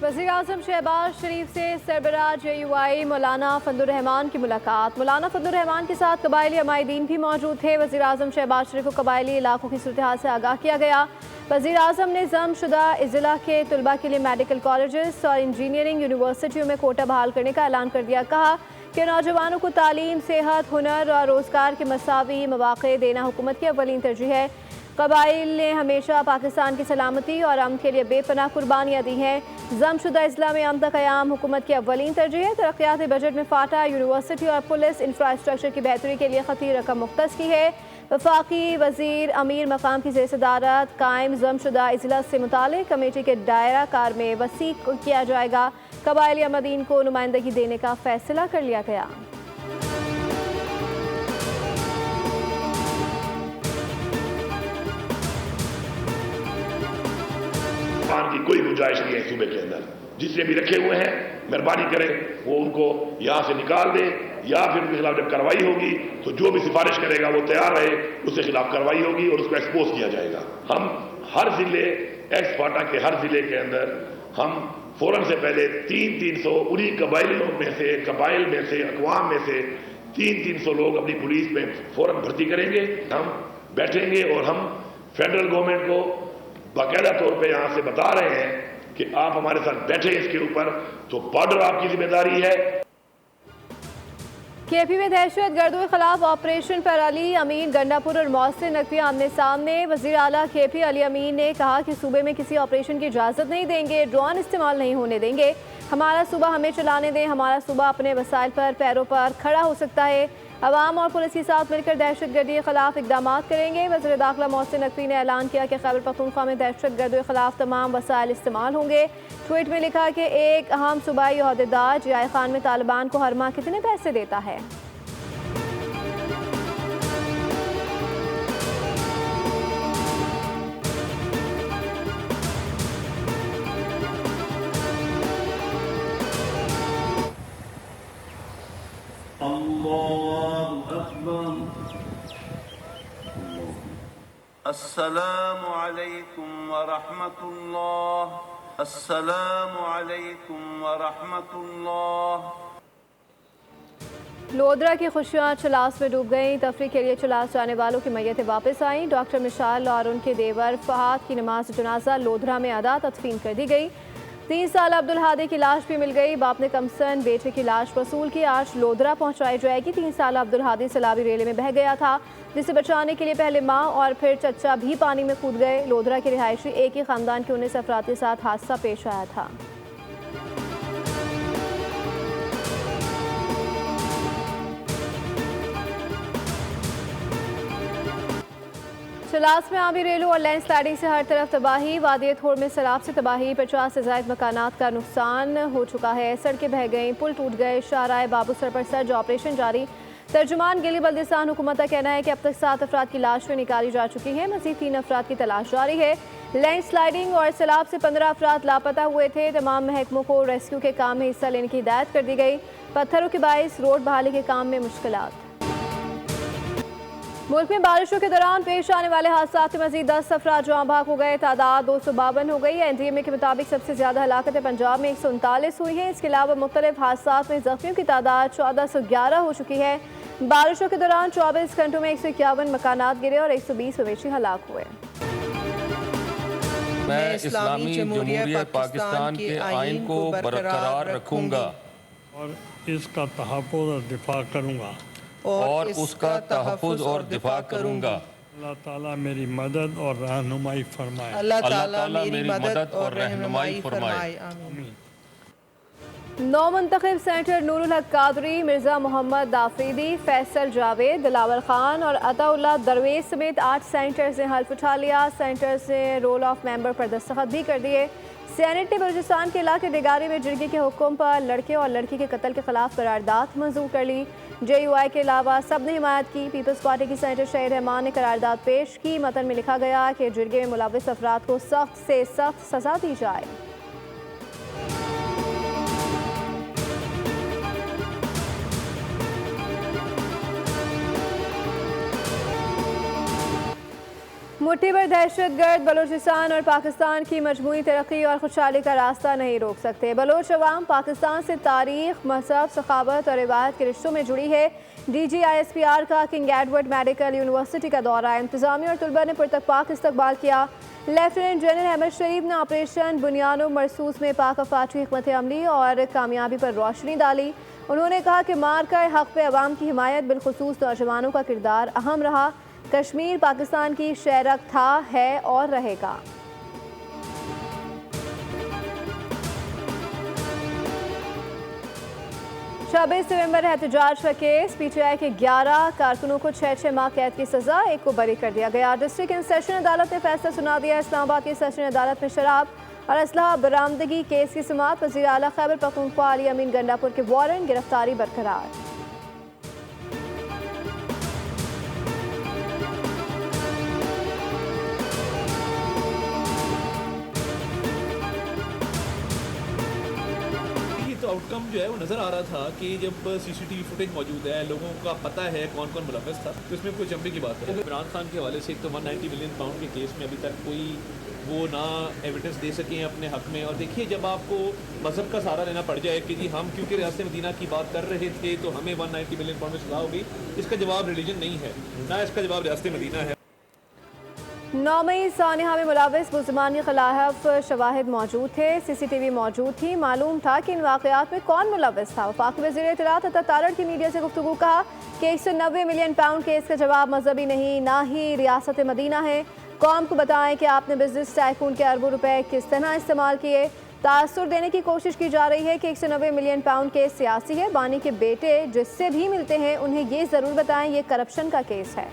वज़ीर आज़म शहबाज शरीफ से सरबराह JUI मौलाना फजलुर रहमान की मुलाकात। मौलाना फजलुर रहमान के साथ कबायली अमायदीन भी मौजूद थे। वज़ीर आज़म शहबाज शरीफ को कबायली इलाकों की सूरत हाल से आगाह किया गया। वज़ीर आज़म ने ज़म्मशुदा अज़ला के तलबा के लिए मेडिकल कॉलेजेस और इंजीनियरिंग यूनिवर्सिटियों में कोटा बहाल करने का ऐलान कर दिया। कहा कि नौजवानों को तालीम, सेहत, हुनर और रोज़गार के मसावी मौक़े देना हुकूमत की अव्वलीन तरजीह है। कबाइल ने हमेशा पाकिस्तान की सलामती और अमन के लिए बेपनाह कुर्बानियाँ दी हैं। ज़म्मशुदा अज़ला में अमन क़याम हुकूमत की अव्वलीन तरजीह है। तरक्याती बजट में फाटा, यूनिवर्सिटी और पुलिस इंफ्रास्ट्रक्चर की बेहतरी के लिए खती रकम मुख्तस की है। वफाकी वज़ीर अमीर मकाम की ज़ेर-ए-सदारत कायम ज़म्मशुदा अज़ला से मुतालिक कमेटी के दायरा कार में वसी किया जाएगा। कबाइली अमायदीन को नुमाइंदगी देने का फैसला कर लिया गया। की कोई गुंजाइश नहीं है सूबे के अंदर। जिसने भी रखे हुए हैं मेहरबानी करें वो उनको यहाँ से निकाल दे, या फिर उनके खिलाफ जब कार्रवाई होगी तो जो भी सिफारिश करेगा वो तैयार रहे, उसके खिलाफ कार्रवाई होगी और उसको एक्सपोज किया जाएगा। हम हर जिले एक्स फाटा के हर जिले के अंदर हम फौरन से पहले 300 उन्हीं कबाइलों में से, कबाइल में से, अकवाम में से 300 लोग अपनी पुलिस में फौरन भर्ती करेंगे। हम बैठेंगे और हम फेडरल गवर्नमेंट को बाकायदा तौर पे यहाँ से बता रहे हैं कि आप हमारे साथ बैठे इसके ऊपर, तो बॉर्डर आपकी जिम्मेदारी है। KP में दहशत गर्दों के खिलाफ ऑपरेशन पर अली अमीन गंडापुर और मोहसिन नकवी आमने सामने। वज़ीर आला KP अली अमीन ने कहा कि सूबे में किसी ऑपरेशन की इजाज़त नहीं देंगे, ड्रोन इस्तेमाल नहीं होने देंगे। हमारा सूबा हमें चलाने दें, हमारा सूबा अपने वसाइल पर पैरों पर खड़ा हो सकता है। अवाम और पुलिस के साथ मिलकर दहशत गर्दी के खिलाफ इकदाम करेंगे। वज़ीर दाखिला मोहसिन नकवी ने ऐलान किया कि खैबर पख्तूनख्वा में दहशत गर्दों के खिलाफ तमाम वसाइल इस्तेमाल होंगे। ट्वीट में लिखा कि एक अहम सूबाई ओहदेदार जियाई खान में तालिबान को हर माह कितने पैसे देता है। अस्सलामु अलैकुम व रहमतुल्लाह, अस्सलामु अलैकुम व रहमतुल्लाह। लोधरा की खुशियाँ चलास में डूब गईं। तफरीह के लिए चलास जाने वालों की मैयतें वापस आईं। डॉक्टर मिशाल और उनके देवर फहाद की नमाज जनाजा लोधरा में अदा तदफीन कर दी गई। 3 साल अब्दुल हादी की लाश भी मिल गई। बाप ने कमसन बेटे की लाश वसूल की, आज लोधरा पहुंचाई जाएगी। 3 साल अब्दुल हादी सैलाबी रेले में बह गया था, जिसे बचाने के लिए पहले माँ और फिर चचा भी पानी में कूद गए। लोधरा के रिहायशी एक ही खानदान के 19 अफराद के साथ हादसा पेश आया था। चलास में आबी रेलू और लैंड स्लाइडिंग से हर तरफ तबाही। वादी थोड़ में सैलाब से तबाही, 50 से ज़ायद मकानात का नुकसान हो चुका है। सड़कें बह गईं, पुल टूट गए। शाहराह बाबूसर पर सर्च ऑपरेशन जारी। तर्जुमान गिली बल्दिस्तान हुकूमत का कहना है कि अब तक 7 अफराद की लाशें निकाली जा चुकी हैं। मज़ीद 3 अफराद की तलाश जारी है। लैंड स्लाइडिंग और सैलाब से 15 अफराद लापता हुए थे। तमाम महकमों को रेस्क्यू के काम में हिस्सा लेने की हिदायत कर दी गई। पत्थरों के बाइस रोड बहाली के काम में मुश्किलात। मुल्क में बारिशों के दौरान पेश आने वाले हादसात में मजीद 10 अफराद जाँ भाग हो गए। तादाद 252 हो गई है। NDMA के मुताबिक सबसे ज़्यादा हलाकतें पंजाब में 139 हुई हैं। इसके अलावा मुख्तलिफ हादसात में जख्मियों की तादाद 1411 हो चुकी है। बारिशों के दौरान 24 घंटों में 151 मकानात गिरे और 120 मवेशी हलाक हुए। मैं इस्लामी जमहूरियत पाकिस्तान के आइन को बरकरार रखूंगा और इसका तहफ़्फ़ुज़ और दिफा करूंगा और उसका तहफ़्फ़ुज़ और दिफा करूंगा। अल्लाह ताला मेरी मदद और रहनुमाई फरमाए। अल्लाह ताला मेरी मदद और रहनुमाई फरमाए। आमीन। नौ मुंतखब सेनेटर नूरुल हक कादरी, मिर्ज़ा मोहम्मद आफरीदी, फैसल जावेद, दिलावर खान और अताउल्लाह दरवेश समेत 8 सेनेटर्स ने हल्फ उठा लिया। सेनेटर्स ने रोल ऑफ मेंबर पर दस्तखत भी कर दिए। सेनेट ने बलूचिस्तान के इलाके डेगारी में जिरगी के हुक्म पर लड़के और लड़की के कत्ल के खिलाफ करारदाद मंजूर कर ली। JUI के अलावा सब ने हिमायत की। पीपल्स पार्टी की सेनेटर शहीद रहमान ने करारदाद पेश की। मतन में लिखा गया कि जिरगे में मुलविस अफराद को सख्त से सख्त सजा दी जाए। मुट्ठी भर दहशतगर्द बलूचिस्तान और पाकिस्तान की मजमूई तरक्की और खुशहाली का रास्ता नहीं रोक सकते। बलोच अवाम पाकिस्तान से तारीख, मजहब, सखावत और रिवायत के रिश्तों में जुड़ी है। DGISPR का किंग एडवर्ड मेडिकल यूनिवर्सिटी का दौरा, इंतजामिया और तलबा ने पुरतकपाक इस्तकबाल किया। लेफ्टिनेंट जनरल अहमद शरीफ ने ऑपरेशन बुनियानो मरसूस में पाक अफवाज की हिकमत अमली और कामयाबी पर रोशनी डाली। उन्होंने कहा कि मार्का हक पे अवाम की हिमायत, बिलखुसूस नौजवानों का किरदार अहम रहा। कश्मीर पाकिस्तान की शहरक था, है और रहेगा। छब्बीस नवंबर एहतजाज का केस, PTI के 11 कारकुनों को 6 माह कैद की सजा, एक को बरी कर दिया गया। डिस्ट्रिक्ट एंड सेशन अदालत ने फैसला सुना दिया। इस्लामाबाद की सेशन अदालत में शराब और असलहा बरामदगी केस की समाअत, वज़ीर आला खैबर पख्तूनख्वा अली अमीन गंडापुर के वारंट, गिरफ्तारी बरकरार। तो आउटकम जो है वो नज़र आ रहा था कि जब CCTV फुटेज मौजूद है, लोगों का पता है कौन कौन मुलव्वस था, तो इसमें कोई चंपे की बात है। इमरान खान के हवाले से एक तो 190 मिलियन पाउंड के केस में अभी तक कोई वो ना एविडेंस दे सके अपने हक में। और देखिए, जब आपको मजहब का सहारा लेना पड़ जाए कि जी हम क्योंकि रियासत मदीना की बात कर रहे थे तो हमें 190 मिलियन पाउंड में सजा होगी, इसका जवाब रिलीजन नहीं है, ना इसका जवाब रियासत मदीना है। 9 मई सानिहा में मुलव्वस मुल्ज़िमान के खिलाफ शवाहिद मौजूद थे, CCTV मौजूद थी। मालूम था कि इन वाक़यात में कौन मुलव्वस था। वफाकी वज़ीर इत्तलात अता तारड़ की मीडिया से गुफ्तगू कहा कि 190 मिलियन पाउंड केस का जवाब मजहबी नहीं, ना ही रियासत मदीना है। कौम को बताएं कि आपने बिजनेस टाइकून के अरबों रुपए किस तरह इस्तेमाल किए। तासुर देने की कोशिश की जा रही है कि 190 मिलियन पाउंड केस सियासी है। बानी के बेटे जिससे भी मिलते हैं उन्हें ये ज़रूर बताएं ये करप्शन का केस है।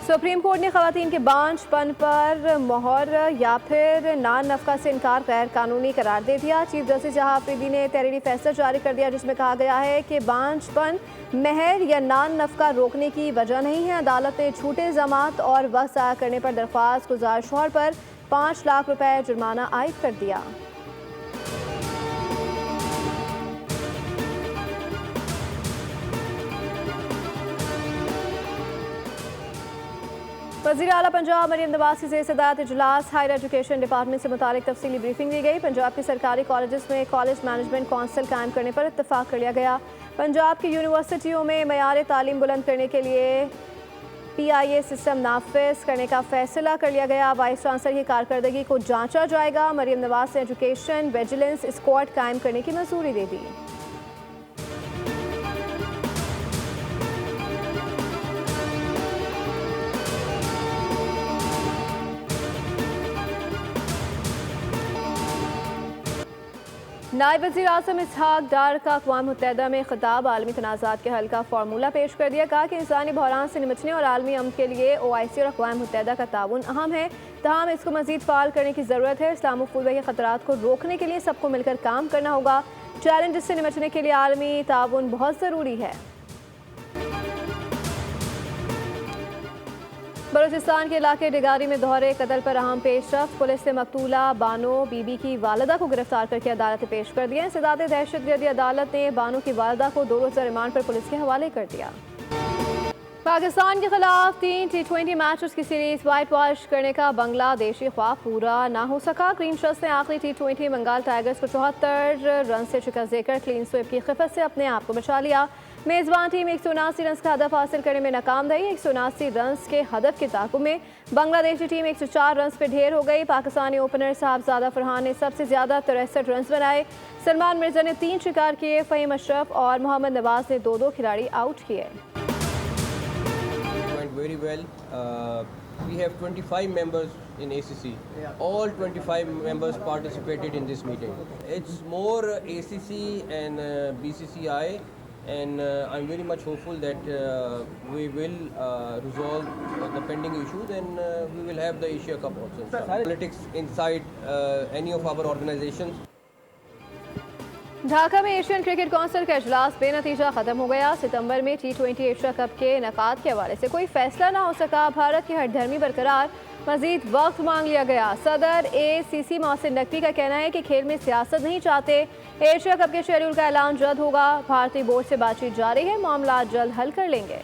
सुप्रीम कोर्ट ने खवातीन के बांझपन पर मोहर या फिर नान नफका से इनकार गैर कानूनी करार दे दिया। चीफ जस्टिस जहां अफरीदी ने तहरीरी फैसला जारी कर दिया जिसमें कहा गया है कि बांझपन महर या नान नफका रोकने की वजह नहीं है। अदालत ने झूठे इल्जामात और वक्त ज़ाया करने पर दरख्वास्त गुजार शोहर पर 5 लाख रुपए जुर्माना आयद कर दिया। वज़ीर आला पंजाब मरियम नवाज की ज़ेर सदारत इजलास हायर एजुकेशन डिपार्टमेंट से मुतालिक तफसीली ब्रीफिंग दी गई। पंजाब के सरकारी कॉलेजेस में कॉलेज मैनेजमेंट काउंसिल कायम करने पर इत्तफाक कर लिया गया। पंजाब की यूनिवर्सिटियों में मयार तालीम बुलंद करने के लिए PIA सिस्टम नाफिज करने का फैसला कर लिया गया। वाइस चांसलर की कारकर्दगी को जांचा जाएगा। मरियम नवाज ने एजुकेशन विजिलेंस स्क्वाड कायम करने की मंजूरी दे दी। नायब वज़ीर आज़म इसहाक डार का अक़वाम मुत्तहिदा में खिताब आलमी तनाज़ात के हल का फार्मूला पेश कर दिया। कहा कि इंसानी बहरान से निपटने और आलमी अमन के लिए OIC और अक़वाम मुत्तहिदा का ताउन अहम है, तमाम इसको मज़ीद फ़ाल करने की ज़रूरत है। इस्लामोफोबिया के ख़तरात को रोकने के लिए सबको मिलकर काम करना होगा। चैलेंज से निपटने के लिए आलमी ताउन बहुत ज़रूरी है। बलूचिस्तान के इलाके डिगारी में दोहरे कत्ल पर अहम पेशरफ। पुलिस ने मकतूला बानो बीबी की वालिदा को गिरफ्तार करके अदालत में पेश कर दिया। इंसदाद दहशतगर्दी अदालत ने बानो की वालिदा को 2 रोज़ा रिमांड पर पुलिस के हवाले कर दिया। पाकिस्तान के खिलाफ 3 T20 मैचेस की सीरीज वाइट वॉश करने का बांग्लादेशी ख्वाब पूरा ना हो सका। क्लीन शर्ट्स ने आखिरी T20 बंगाल टाइगर्स को 74 रन से शिकस्त देकर क्लीन स्वीप की खिफत से अपने आप को बचा लिया। मेज़बान टीम 179 रन का हदफ हासिल करने में नाकाम रही। 179 रन के हदफ के ताक़ुब में बांग्लादेशी टीम 104 रन पर ढेर हो गई। पाकिस्तानी ओपनर साहबजादा फरहान ने सबसे ज़्यादा 63 रन बनाए। सलमान मिर्जा ने 3 शिकार किए। फ़हीम अशरफ और मोहम्मद नवाज ने 2-2 खिलाड़ी आउट किए। Very well. We have 25 members in ACC. All 25 members participated in this meeting. It's more ACC and BCCI, and I'm very much hopeful that we will resolve the pending issues, and we will have the Asia Cup also. Politics inside any of our organizations. Dhaka में Asian cricket council का इजलास बेनतीजा खत्म हो गया। सितंबर में T20 Asia cup के इनेकाद के हवाले से कोई फैसला ना हो सका। भारत की हठधर्मी बरकरार, मजीद वक्त मांग लिया गया। सदर ACC मोहसिन नकवी का कहना है कि खेल में सियासत नहीं चाहते। एशिया कप के शेड्यूल का ऐलान जल्द होगा। भारतीय बोर्ड से बातचीत जारी है, मामला जल्द हल कर लेंगे।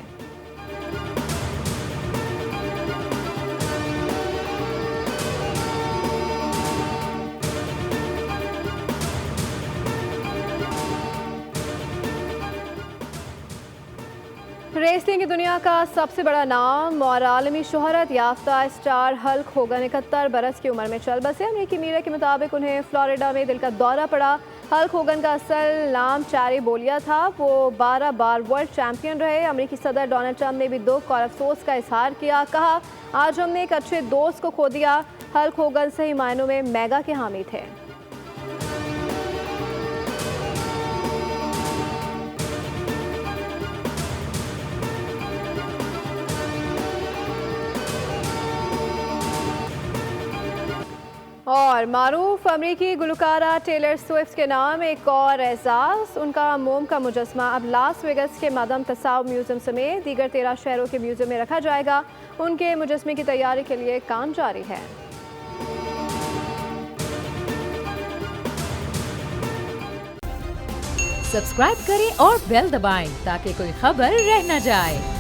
रेसलिंग की दुनिया का सबसे बड़ा नाम और आलमी शोहरत याफ्ता स्टार हल्क होगन 71 बरस की उम्र में चल बसे। अमेरिकी मीडिया के मुताबिक उन्हें फ्लोरिडा में दिल का दौरा पड़ा। हल्क होगन का असल नाम चैरी बोलिया था। वो 12 बार वर्ल्ड चैंपियन रहे। अमेरिकी सदर डोनाल्ड ट्रंप ने भी दुख और अफसोस का इजहार किया। कहा, आज हमने एक अच्छे दोस्त को खो दिया। हल्क होगन सही मायनों में मेगा के हामी थे। और मारूफ अमरीकी गुलकारा टेलर स्विफ्ट के नाम एक और एजाज़। उनका मोम का मुजस्मा अब लास वेगस के मदम तसाव म्यूज़ियम समेत दीगर 13 शहरों के म्यूज़ियम में रखा जाएगा। उनके मुजस्मे की तैयारी के लिए काम जारी है। सब्सक्राइब करें और बेल दबाएं ताकि कोई खबर रह न जाए।